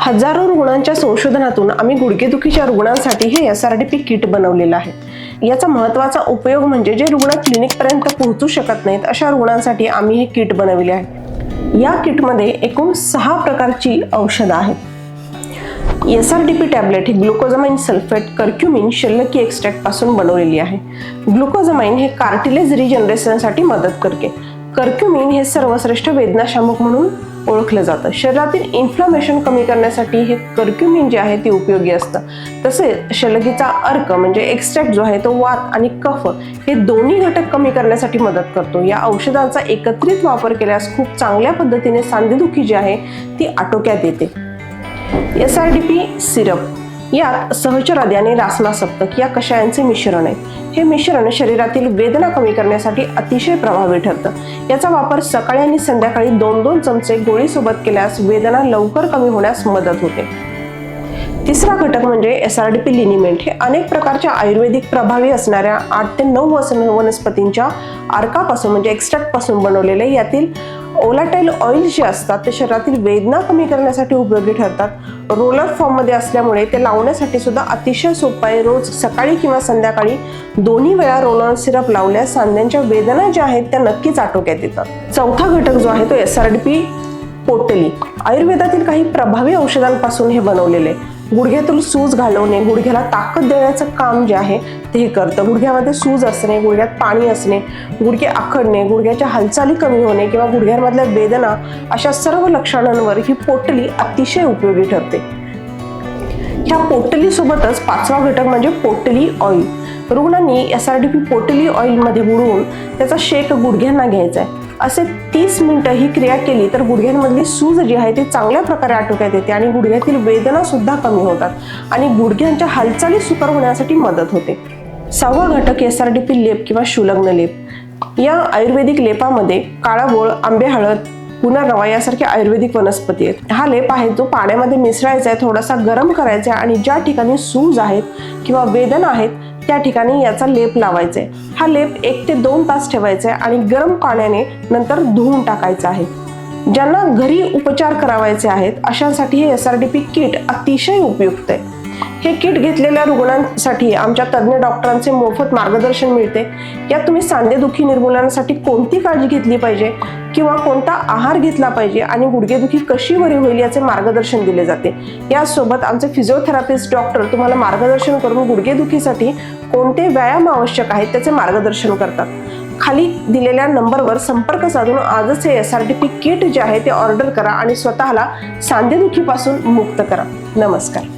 हजारो रुग्णांच्या संशोधनातून आम्ही गुडघेदुखीच्या रुग्णांसाठी हे SRDP किट बनवलेलं आहे। याचा महत्त्वाचा उपयोग म्हणजे जे रुग्ण क्लिनिकपर्यंत पोहोचू शकत नाहीत अशा रुग्णांसाठी आम्ही हे किट बनवले आहे। या किटमध्ये एकूण 6 प्रकारची औषधं आहेत। SRDP टॅबलेट ही ग्लुकोजामाइन सल्फेट कर्क्युमिन शल्यकी एक्स्ट्रॅक्ट पासून बनवलेली आहे। ग्लुकोजामाइन हे कार्टिलेज रिजनरेशनसाठी मदत करते। कर्क्युमिन हे सर्वश्रेष्ठ वेदनाशामक म्हणून ओळखलं जातं। शरीरातील इन्फ्लामेशन कमी करण्यासाठी हे कर्क्युमिन जे आहे ते उपयोगी असतं। तसेच शल्यकीचा अर्क म्हणजे एक्स्ट्रॅक्ट जो आहे तो वात आणि कफ हे दोन्ही घटक कमी करण्यासाठी मदत करतो। या औषधांचा एकत्रित वापर केल्यास खूप चांगल्या पद्धतीने सांधेदुखी जी आहे ती आटोक्यात येते। SRDP सिरप यात सहचरादी आणि रासना सप्तक या कषायांचे मिश्रण आहे। हे मिश्रण शरीरातील वेदना कमी करण्यासाठी अतिशय प्रभावी ठरतं। याचा वापर सकाळी आणि संध्याकाळी 2-2 चमचे गोळीसोबत केल्यास वेदना लवकर कमी होण्यास मदत होते। तिसरा घटक म्हणजे SRDP लिनिमेंट हे अनेक प्रकारच्या आयुर्वेदिक प्रभावी असणाऱ्या 8 ते 9 वनस्पतींच्या अर्कापासून म्हणजे एक्स्ट्रॅक्ट पासून बनवलेले यातील ओलाटाईल ऑइल जे असतात ते शरीरातील वेदना कमी करण्यासाठी उपयोगी ठरतात। रोलर फॉर्म मध्ये असल्यामुळे ते लावण्यासाठी सुद्धा अतिशय सोपं आहे। रोज सकाळी किंवा संध्याकाळी दोन्ही वेळा रोलर सिरप लावल्यास सांध्यांच्या वेदना ज्या आहेत त्या नक्कीच आटोक्यात येतात। चौथा घटक जो आहे तो SRDP पोटली आयुर्वेदातील काही प्रभावी औषधांपासून हे बनवलेले। गुडघ्यातील सूज घालवणे, गुडघ्याला ताकद देण्याचं काम जे आहे ते हे करतं। गुडघ्यामध्ये सूज असणे, गुडघ्यात पाणी असणे, गुडघे आखडणे, गुडघ्याच्या हालचाली कमी होणे किंवा गुडघ्यांमधल्या वेदना अशा सर्व लक्षणांवर ही पोटली अतिशय उपयोगी ठरते। ह्या पोटली सोबतच 5वा घटक म्हणजे पोटली ऑइल। रुग्णांनी SRDP पोटली ऑइल मध्ये बुडवून त्याचा शेक गुडघ्यांना घ्यायचा आहे। असे 30 मिनिटं ही क्रिया केली तर गुडघ्यांमधली सूज जी आहे ती चांगल्या प्रकारे आटोक्यात येते आणि गुडघ्यातील वेदना सुद्धा कमी होतात आणि गुडघ्यांच्या हालचाली सुकर होण्यासाठी मदत होते। 6वा घटक SRDP लेप किंवा शुलग्न लेप। या आयुर्वेदिक लेपामध्ये काळा गोळ, आंबे हळद, पुनर्नवा यासारख्या आयुर्वेदिक वनस्पती आहेत। हा लेप आहे जो पाण्यामध्ये मिसळायचा आहे, थोडासा गरम करायचा आहे आणि ज्या ठिकाणी सूज आहेत किंवा वेदना आहेत त्या ठिकाणी याचा लेप लावायचा आहे। हा लेप 1 ते 2 तास ठेवायचा आहे आणि गरम पाण्याने नंतर धुवून टाकायचा आहे। ज्यांना घरी उपचार करावायचे आहेत अशांसाठी हे SRDP किट अतिशय उपयुक्त आहे। हे किट घेतलेल्या रुग्णांसाठी आमच्या तज्ञ डॉक्टरांचे मोफत मार्गदर्शन मिळते। यात तुम्ही सांधेदुखी निर्मूलनासाठी कोणती काळजी घेतली पाहिजे किंवा कोणता आहार घेतला पाहिजे आणि गुडघेदुखी कशी बरी होईल याचे मार्गदर्शन दिले जाते। यासोबत आमचे फिजिओथेरपिस्ट डॉक्टर तुम्हाला मार्गदर्शन करून गुडघेदुखीसाठी कोणते व्यायाम आवश्यक आहेत त्याचे मार्गदर्शन करतात। खाली दिलेल्या नंबरवर संपर्क साधून आजच हे SRDP किट जे आहे ते ऑर्डर करा आणि स्वतःला सांधेदुखीपासून मुक्त करा। नमस्कार।